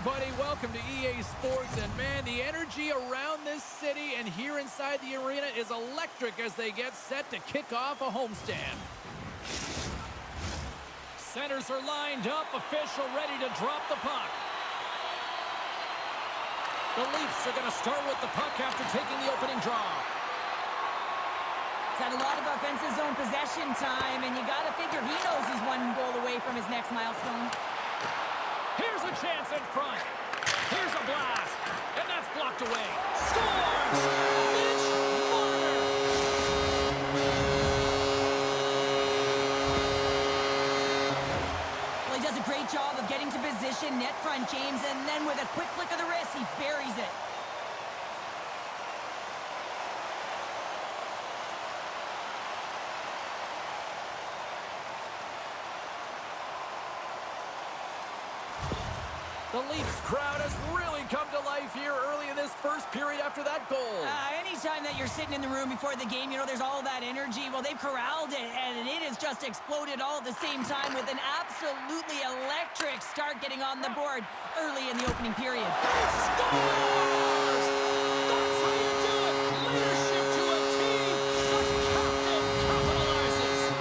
everybody. Welcome to EA Sports. And man, the energy around this city and here inside the arena is electric as they get set to kick off a homestand. Centers are lined up, official ready to drop the puck. The Leafs are going to start with the puck after taking the opening draw. He's had a lot of offensive zone possession time, and you got to figure he knows he's one goal away from his next milestone. Here's a chance in front. Here's a blast, and that's blocked away. Scores! Mitch Marner! Well, he does a great job of getting to position, net front, James, and then with a quick flick of the wrist, he buries it. The Leafs crowd has really come to life here early in this first period after that goal. Anytime that you're sitting in the room before the game, you know, there's all that energy. Well, they've corralled it, and it has just exploded all at the same time with an absolutely electric start getting on the board early in the opening period. He scores! That's how you do it! Leadership to a team. The captain capitalizes.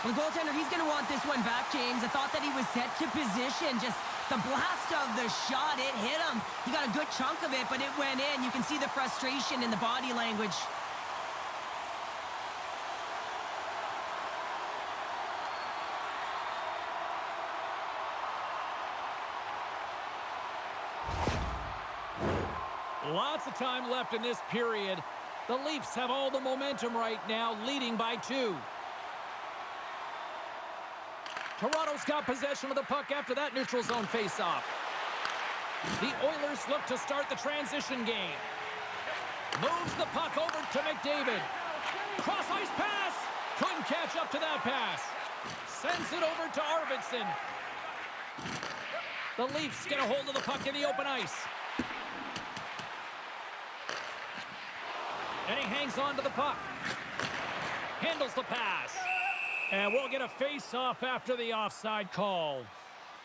The goaltender, he's going to want this one back, James. I thought that he was set to position. Just the blast of the shot, it hit him. He got a good chunk of it, but it went in. You can see the frustration in the body language. Lots of time left in this period. The Leafs have all the momentum right now, leading by 2. Toronto's got possession of the puck after that neutral zone faceoff. The Oilers look to start the transition game. Moves the puck over to McDavid. Cross-ice pass. Couldn't catch up to that pass. Sends it over to Arvidsson. The Leafs get a hold of the puck in the open ice. And he hangs on to the puck. Handles the pass. And we'll get a face-off after the offside call.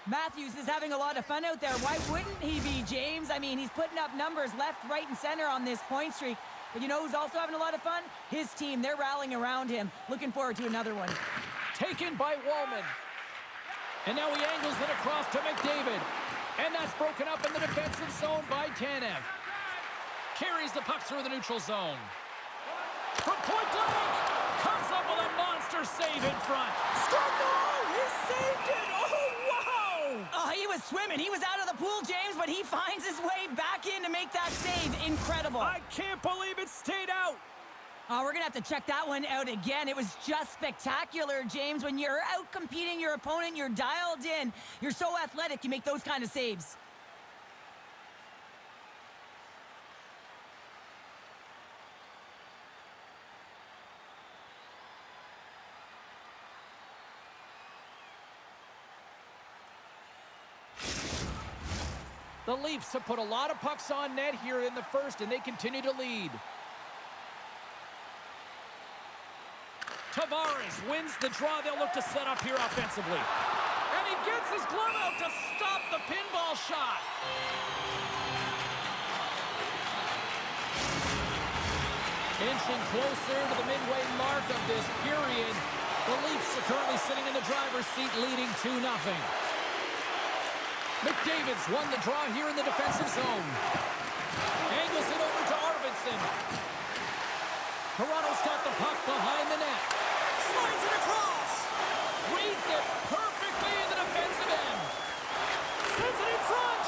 Matthews is having a lot of fun out there. Why wouldn't he be, James? I mean, he's putting up numbers left, right, and center on this point streak. But you know who's also having a lot of fun? His team. They're rallying around him. Looking forward to another one. Taken by Wallman. And now he angles it across to McDavid. And that's broken up in the defensive zone by Tanev. Carries the puck through the neutral zone. From point blank! Comes up with a monster save in front. Score! No! He saved it! Oh, wow! Oh, he was swimming. He was out of the pool, James, but he finds his way back in to make that save. Incredible. I can't believe it stayed out. Oh, we're going to have to check that one out again. It was just spectacular, James. When you're out competing your opponent, you're dialed in. You're so athletic, you make those kind of saves. The Leafs have put a lot of pucks on net here in the first, and they continue to lead. Tavares wins the draw. They'll look to set up here offensively. And he gets his glove out to stop the pinball shot. Inching closer to the midway mark of this period. The Leafs are currently sitting in the driver's seat, leading 2-0. McDavid's won the draw here in the defensive zone. Angles it over to Arvidsson. Toronto's got the puck behind the net. Slides it across. Reads it perfectly in the defensive end. Sends it in front.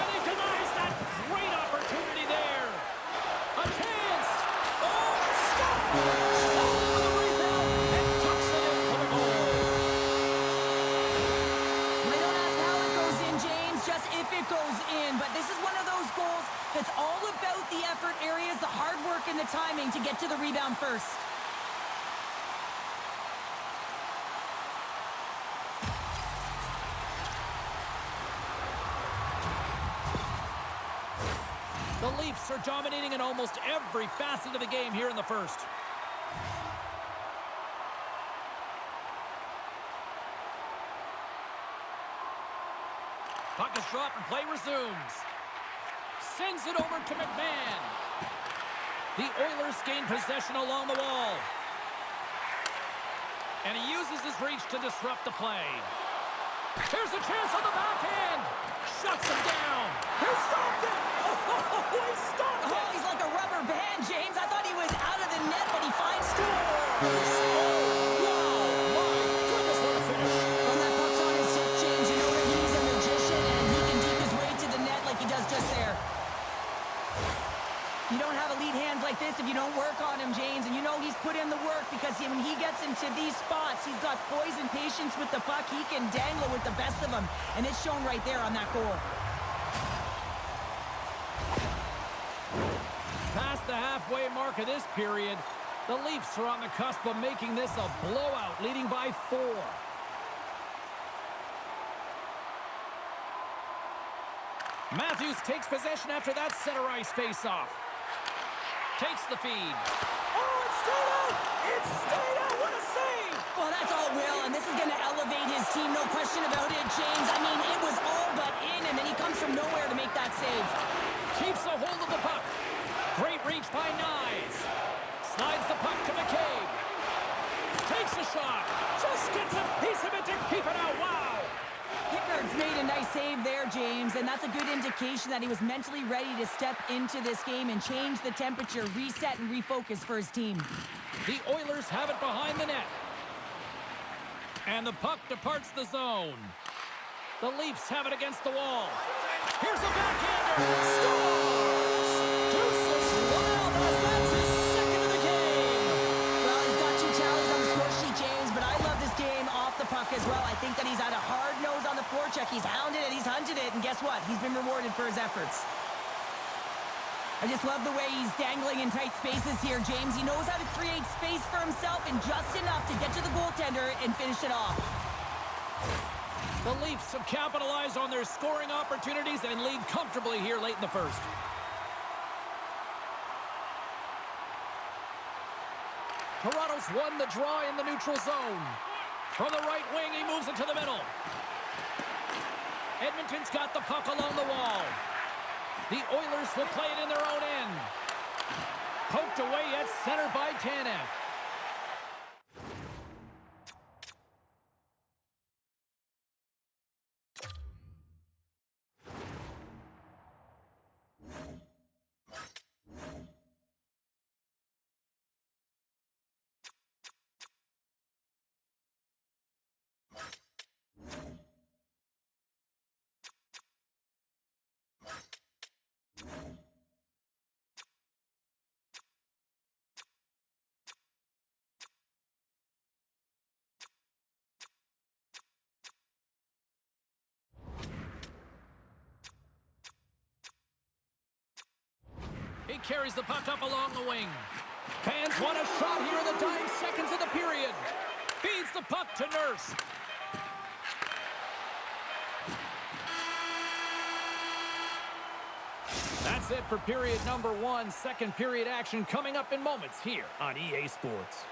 And he denies that great opportunity there. A chance. Oh, stop! Over the rebound and tucks it in for the goal. They don't ask how it goes in, James, just if it goes in. But this is one of those goals that's all about the effort areas, the hard work and the timing to get to the rebound first. The Leafs are dominating in almost every facet of the game here in the first. drop and play resumes. Sends it over to McMahon. The Oilers gain possession along the wall. And he uses his reach to disrupt the play. Here's a chance on the backhand. Shuts him down. He stopped it! Oh, he stopped it! Oh, he's like a rubber band, James. I thought he was out of the net, but he finds scores. Wow, my goodness, what a finish. When that puck's on his stick, James, you know that he's a magician, and he can deke his way to the net like he does just there. You don't have elite hands like this if you don't work on him, James, and you know he's put in the work because when he gets into these spots, he's got poise and patience with the puck. He can dangle with the best of them, and it's shown right there on that goal. Past the halfway mark of this period, the Leafs are on the cusp of making this a blowout, leading by 4. Matthews takes possession after that center ice face-off. Takes the feed. Oh, it's stayed out! It's stayed out! What a save! Well, that's all Will, and this is going to elevate his team, no question about it, James. I mean, it was all but in him, and he comes from nowhere to make that save. Keeps a hold of the puck. Great reach by Nyes. Slides the puck to McCabe. Takes a shot. Just gets a piece of it to keep it out. Wow! Pickard's made a nice save there, James, and that's a good indication that he was mentally ready to step into this game and change the temperature, reset, and refocus for his team. The Oilers have it behind the net. And the puck departs the zone. The Leafs have it against the wall. Here's a backhander. Scores! Deuces Wild, that's his second of the game. Well, he's got 2 tallies on the score sheet, James, but I love this game off the puck as well. I think that he's had a hard nose on the forecheck. He's hounded it, he's hunted it, and guess what? He's been rewarded for his efforts. I just love the way he's dangling in tight spaces here, James. He knows how to create space for himself and just enough to get to the goaltender and finish it off. The Leafs have capitalized on their scoring opportunities and lead comfortably here late in the first. Toronto's won the draw in the neutral zone. From the right wing, he moves it to the middle. Edmonton's got the puck along the wall. The Oilers will play it in their own end. Poked away at center by Tanev. He carries the puck up along the wing. Fans want a shot here in the dying seconds of the period. Feeds the puck to Nurse. That's it for period number 1. Second period action coming up in moments here on EA Sports.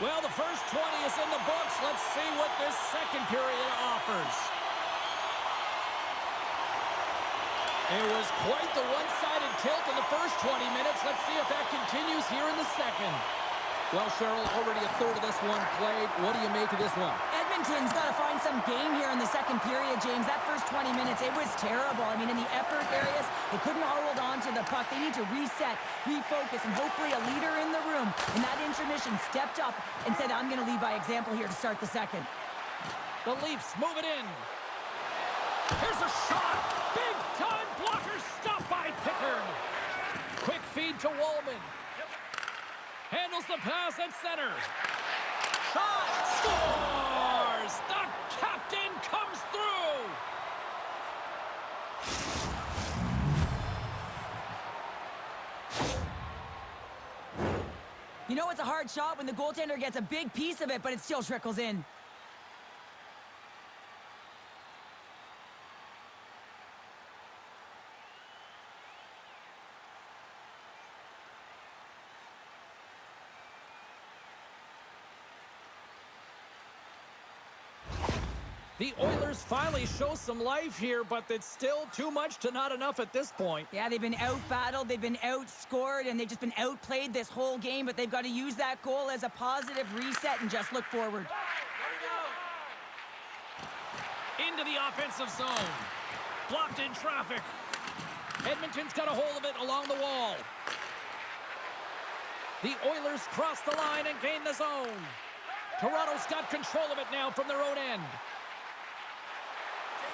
Well, the first 20 is in the books. Let's see what this second period offers. It was quite the one-sided tilt in the first 20 minutes. Let's see if that continues here in the second. Well, Cheryl, already a third of this one played. What do you make of this one? Edmonton's got to find some game here in the second period, James. That first 20 minutes, it was terrible. I mean, in the effort areas, they couldn't hold on to the puck. They need to reset, refocus, and hopefully a leader in the room in that intermission stepped up and said, I'm going to lead by example here to start the second. The Leafs move it in. Here's a shot. Big time blocker stopped by Pickard. Quick feed to Wallman. Handles the pass at center. Shot. Scores. The captain comes through. You know it's a hard shot when the goaltender gets a big piece of it, but it still trickles in. The Oilers finally show some life here, but it's still too much to not enough at this point. Yeah, they've been out-battled, they've been outscored, and they've just been outplayed this whole game, but they've got to use that goal as a positive reset and just look forward. Into the offensive zone. Blocked in traffic. Edmonton's got a hold of it along the wall. The Oilers cross the line and gain the zone. Toronto's got control of it now from their own end.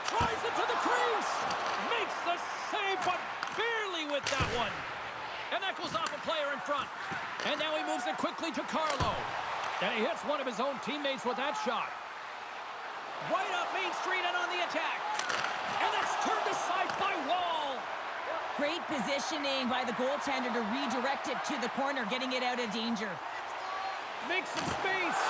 Drives it to the crease. Makes the save, but barely with that one. And that goes off a player in front. And now he moves it quickly to Carlo. And he hits one of his own teammates with that shot. Right up Main Street and on the attack. And that's turned aside by Wall. Great positioning by the goaltender to redirect it to the corner, getting it out of danger. Makes some space.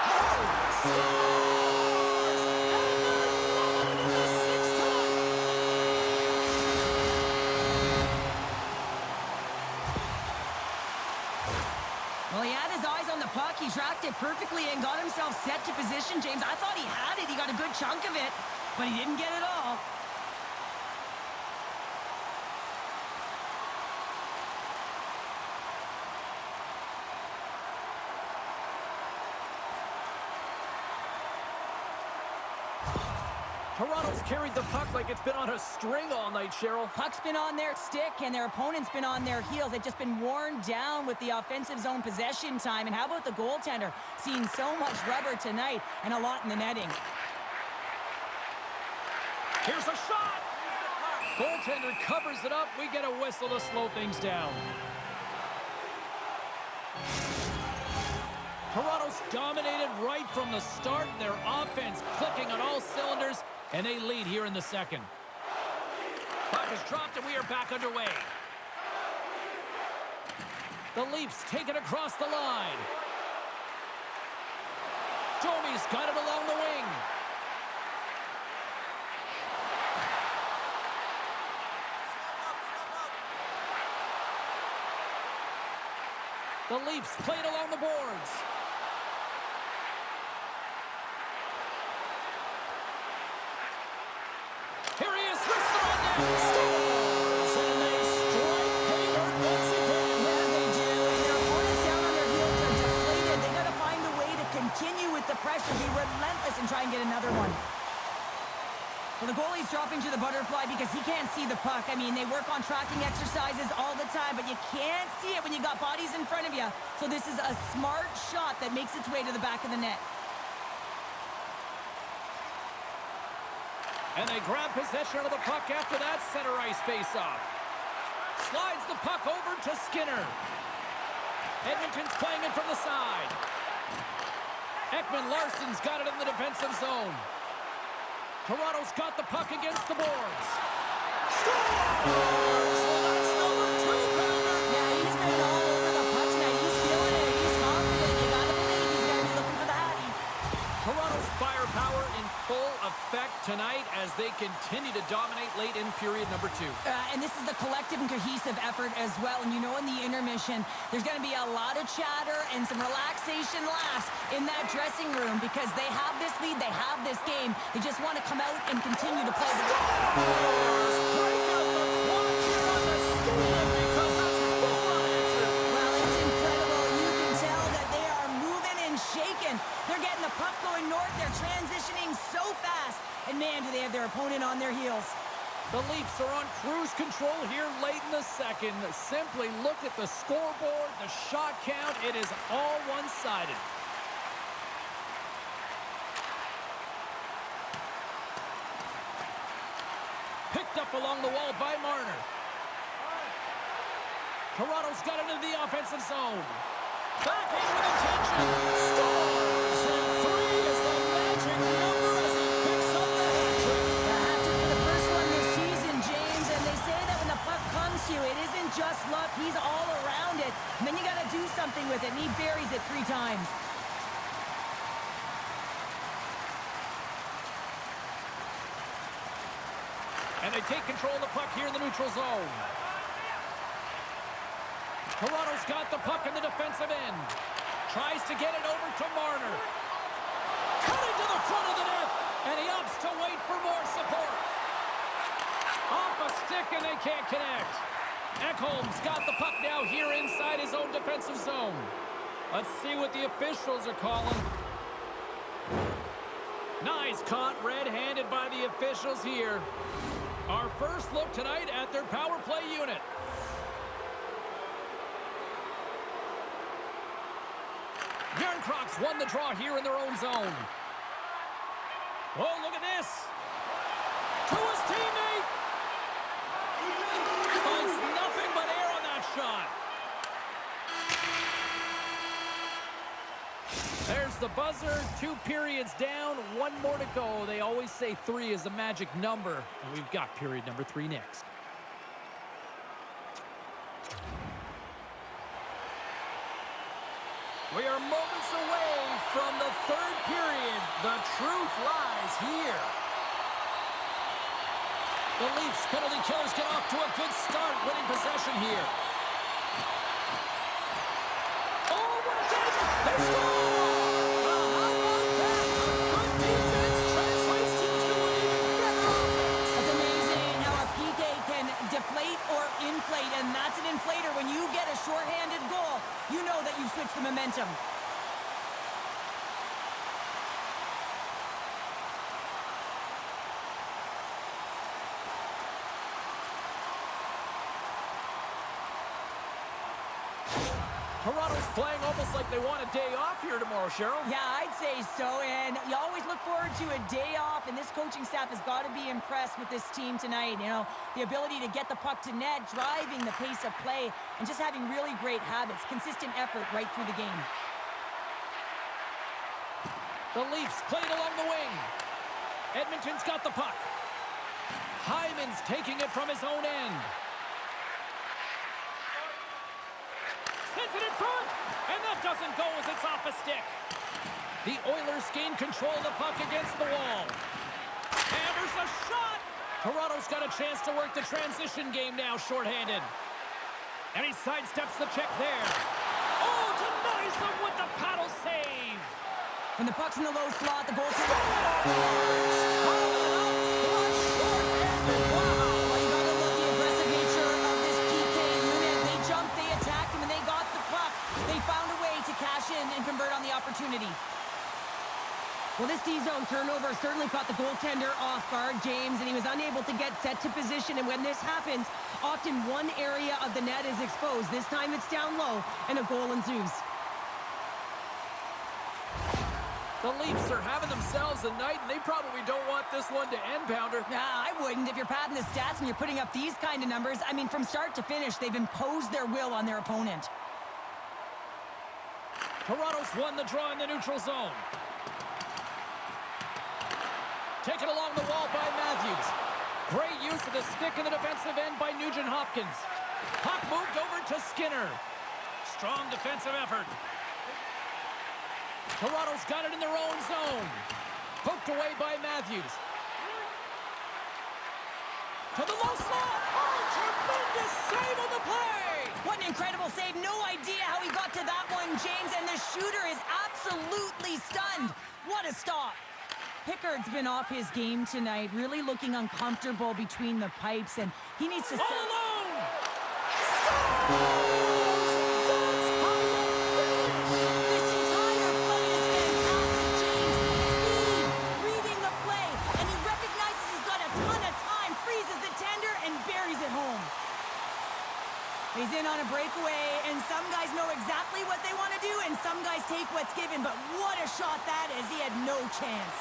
Well, he had his eyes on the puck. He tracked it perfectly and got himself set to position, James. I thought he had it. He got a good chunk of it, but he didn't get it all. Toronto's carried the puck like it's been on a string all night, Cheryl. Puck's been on their stick, and their opponent's been on their heels. They've just been worn down with the offensive zone possession time. And how about the goaltender? Seeing so much rubber tonight and a lot in the netting. Here's a shot. Goaltender covers it up. We get a whistle to slow things down. Toronto's dominated right from the start. Their offense clicking on all cylinders. And they lead here in the second. Puck is dropped and we are back underway. The Leafs take it across the line. Domi's got it along the wing. The Leafs played along the boards. Here he is, wrists on net, scores, and they strike Hayward once again. Yeah, they do, and their opponents down on their heels are deflated. They got to find a way to continue with the pressure, be relentless, and try and get another one. Well, the goalie's dropping to the butterfly because he can't see the puck. I mean, they work on tracking exercises all the time, but you can't see it when you got bodies in front of you. So this is a smart shot that makes its way to the back of the net. And they grab possession of the puck after that center ice faceoff. Slides the puck over to Skinner. Edmonton's playing it from the side. Ekman-Larsson's got it in the defensive zone. Toronto's got the puck against the boards. Scores! Well, that's number 2, Pounder. Yeah, he's been all over the puck tonight. He's feeling it. He's confident. You gotta believe he's gonna be looking for the Hattie. Toronto's firepower in full effect tonight as they continue to dominate late in period number 2. And this is the collective and cohesive effort as well. And you know in the intermission, there's going to be a lot of chatter and some relaxation last in that dressing room because they have this lead, they have this game. They just want to come out and continue to play the game. Break out the clutch. Leafs are on cruise control here late in the second. Simply look at the scoreboard, the shot count. It is all one-sided. Picked up along the wall by Marner. Toronto's got it into the offensive zone. Backhand with intention. Scores! And 3 is the magic number as he picks up the hat-trick. The hat-trick for the first one this season, James. And they say that when the puck comes to you, it isn't just luck. He's all around it. And then you got to do something with it. And he buries it 3 times. And they take control of the puck here in the neutral zone. Toronto's got the puck in the defensive end. Tries to get it over to Marner. Cutting to the front of the net. And he opts to wait for more support. Off a stick and they can't connect. Ekholm's got the puck now here inside his own defensive zone. Let's see what the officials are calling. Nice caught red-handed by the officials here. Our first look tonight at their power play unit. Yarncrocs won the draw here in their own zone. Oh, look at this. To his teammate. Finds nothing but air on that shot. There's the buzzer. 2 periods down. 1 more to go. They always say 3 is the magic number. And we've got period number 3 next. We are moments away from the 3rd period. The truth lies here. The Leafs penalty killers get off to a good start, winning possession here. Oh, what a danger! They score! Inflate, and that's an inflator. When you get a shorthanded goal, you know that you've switched the momentum. Toronto's playing almost like they want a day off here tomorrow, Cheryl. Yeah, I'd say so, and you always look forward to a day off, and this coaching staff has got to be impressed with this team tonight. You know, the ability to get the puck to net, driving the pace of play, and just having really great habits, consistent effort right through the game. The Leafs played along the wing. Edmonton's got the puck. Hyman's taking it from his own end. Sends it in front, and that doesn't go as it's off a stick. The Oilers gain control of the puck against the wall. Hammers a shot. Toronto's got a chance to work the transition game now, shorthanded. And he sidesteps the check there. Oh, denies them with the paddle save. When the puck's in the low slot, the goaltender... and convert on the opportunity. Well, this D-zone turnover certainly caught the goaltender off guard, James, and he was unable to get set to position. And when this happens, often one area of the net is exposed. This time it's down low, and a goal ensues. The Leafs are having themselves a night, and they probably don't want this one to end, Pounder. Nah, I wouldn't. If you're padding the stats and you're putting up these kind of numbers, I mean, from start to finish, they've imposed their will on their opponent. Toronto's won the draw in the neutral zone. Taken along the wall by Matthews. Great use of the stick in the defensive end by Nugent-Hopkins. Puck moved over to Skinner. Strong defensive effort. Toronto's got it in their own zone. Poked away by Matthews. To the low slot. Oh, tremendous save on the play. What an incredible save. No idea how he got to that one, James, and the shooter is absolutely stunned. What a stop. Pickard's been off his game tonight, really looking uncomfortable between the pipes, and he needs to... All alone! Scores! That's how you finish! This entire play is fantastic, James. Speed, reading the play, and he recognizes he's got a ton of time, freezes the tender, some guys take what's given, but what a shot that is. He had no chance.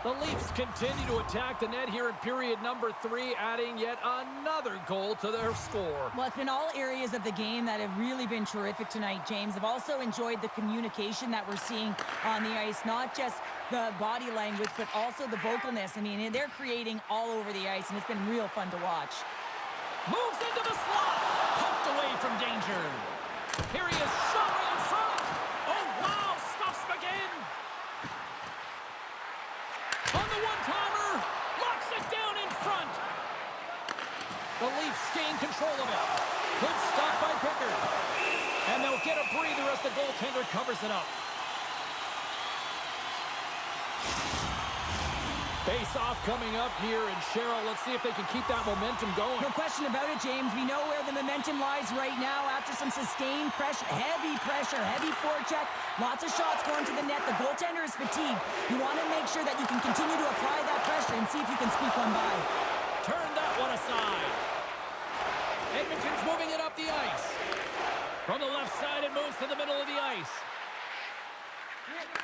The Leafs continue to attack the net here in period number 3, adding yet another goal to their score. Well, it's been all areas of the game that have really been terrific tonight, James. I've also enjoyed the communication that we're seeing on the ice, not just the body language, but also the vocalness. I mean, they're creating all over the ice, and it's been real fun to watch. Moves into the slot, pumped away from danger. Here he is, shot right in front. Oh, wow, stops him again. On the one-timer, locks it down in front. The Leafs gain control of it. Good stop by Pickard. And they'll get a breather as the goaltender covers it up. Face-off coming up here, and Cheryl, let's see if they can keep that momentum going. No question about it, James. We know where the momentum lies right now after some sustained pressure, heavy forecheck, lots of shots going to the net. The goaltender is fatigued. You want to make sure that you can continue to apply that pressure and see if you can squeak one by. Turn that one aside. Edmonton's moving it up the ice. From the left side, it moves to the middle of the ice.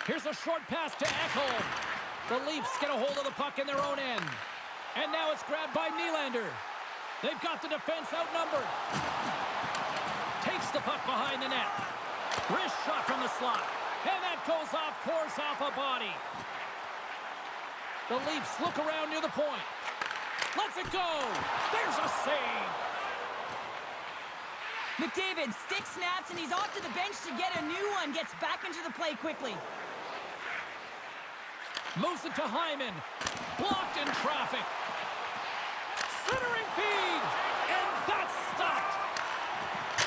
Here's a short pass to Ekholm. The Leafs get a hold of the puck in their own end. And now it's grabbed by Nylander. They've got the defense outnumbered. Takes the puck behind the net. Wrist shot from the slot. And that goes off course off a body. The Leafs look around near the point. Lets it go. There's a save. McDavid stick snaps, and he's off to the bench to get a new one. Gets back into the play quickly. Moves it to Hyman. Blocked in traffic. Centering feed. And that's stopped.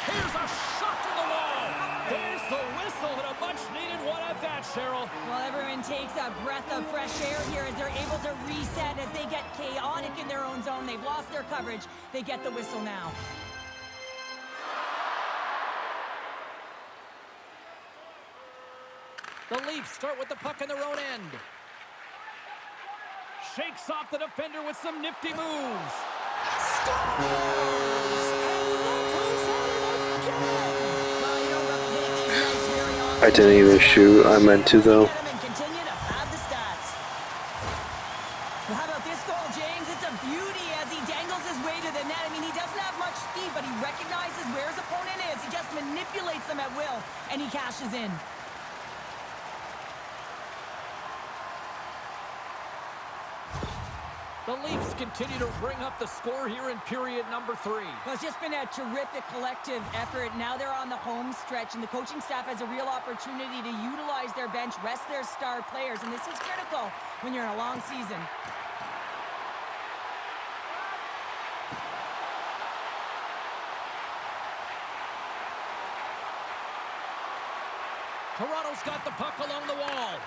Here's a shot to the wall. There's the whistle, and a much-needed one at that, Cheryl. Well, everyone takes a breath of fresh air here as they're able to reset as they get chaotic in their own zone. They've lost their coverage. They get the whistle now. The Leafs start with the puck in their own end. Shakes off the defender with some nifty moves. Scores! I didn't even shoot. I meant to, though. Well, how about this goal, James? It's a beauty as he dangles his way to the net. I mean, he doesn't have much speed, but he recognizes where his opponent is. He just manipulates them at will, and he cashes in. The Leafs continue to bring up the score here in period number 3. Well, it's just been a terrific collective effort. Now they're on the home stretch, and the coaching staff has a real opportunity to utilize their bench, rest their star players, and this is critical when you're in a long season. Toronto's got the puck along the wall.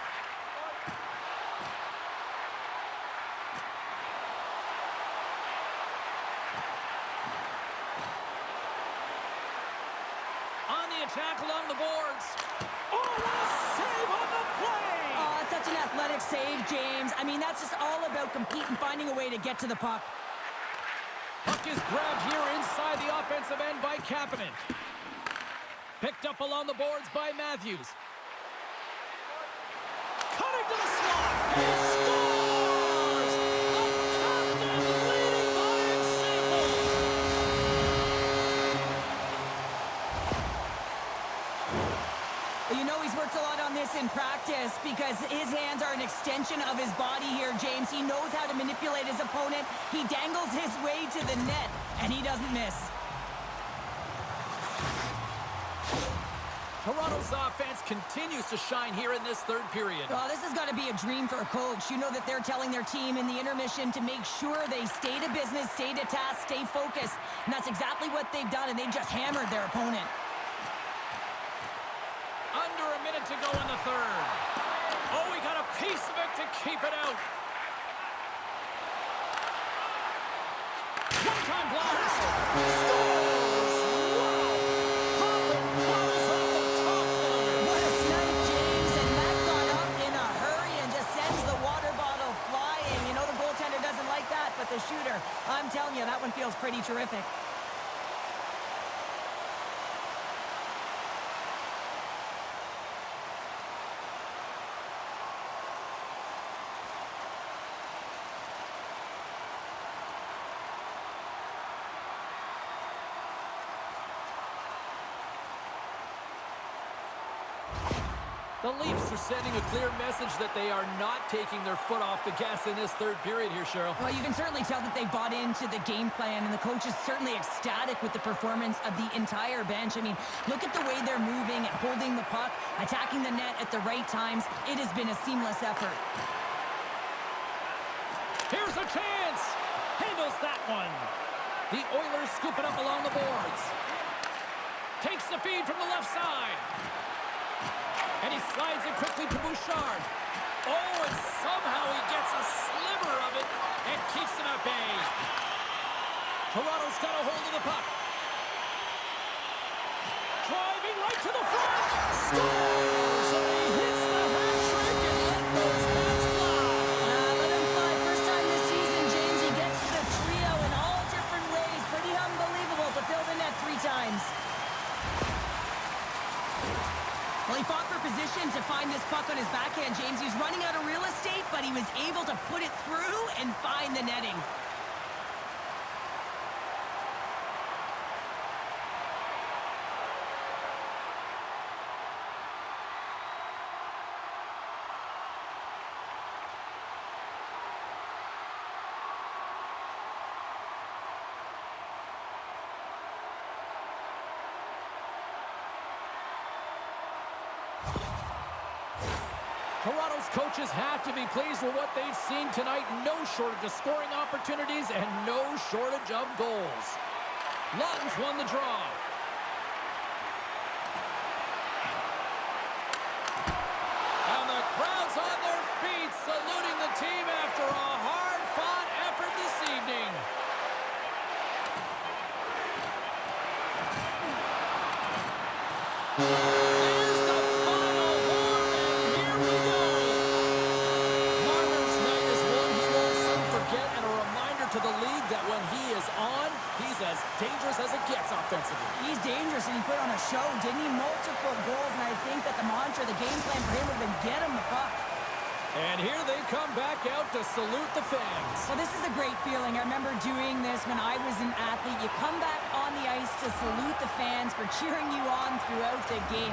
Attack along the boards. Oh, what a save on the play! Oh, it's such an athletic save, James. I mean, that's just all about competing, finding a way to get to the puck. Puck is grabbed here inside the offensive end by Kapanen. Picked up along the boards by Matthews. Cutting to the slot. He scores! The captain leading by example. You know he's worked a lot on this in practice because his hands are an extension of his body here, James. He knows how to manipulate his opponent. He dangles his way to the net, and he doesn't miss. Toronto's offense continues to shine here in this third period. Well, this has got to be a dream for a coach. You know that they're telling their team in the intermission to make sure they stay to business, stay to task, stay focused. And that's exactly what they've done, and they just hammered their opponent. Under a minute to go in the third. Oh, we got a piece of it to keep it out. One-time blast. Scores! Wow! Popping bottles off the top corner. What a snipe, James, and that got up in a is pretty terrific. The Leafs are sending a clear message that they are not taking their foot off the gas in this third period here, Cheryl. Well, you can certainly tell that they bought into the game plan, and the coach is certainly ecstatic with the performance of the entire bench. I mean, look at the way they're moving and holding the puck, attacking the net at the right times. It has been a seamless effort. Here's a chance. Handles that one. The Oilers scoop it up along the boards. Takes the feed from the left side. And he slides it quickly to Bouchard. Oh, and somehow he gets a sliver of it and keeps him at bay. Toronto's got a hold of the puck. Driving right to the front. Scores! And he hits the hat trick and let those bats fly. Let him fly. First time this season, James. He gets to the trio in all different ways. Pretty unbelievable to fill the net 3 times. Well, he fought for position to find this puck on his backhand, James. He was running out of real estate, but he was able to put it through and find the netting. Toronto's coaches have to be pleased with what they've seen tonight. No shortage of scoring opportunities and no shortage of goals. Lawton's won the draw. And the crowd's on their feet, saluting the team after a hard-fought effort this evening. There's the final horn, and here we go. Marner's night is one he won't soon forget, and a reminder to the league that when he is on, he's as dangerous as it gets offensively. He's dangerous, and he put on a show, didn't he? Multiple goals, and I think that the mantra, the game plan for him would have been get him the puck. And here they come back out to salute the fans. Well, this is a great feeling. I remember doing this when I was an athlete. You come back on the ice to salute the fans for cheering you on throughout the game.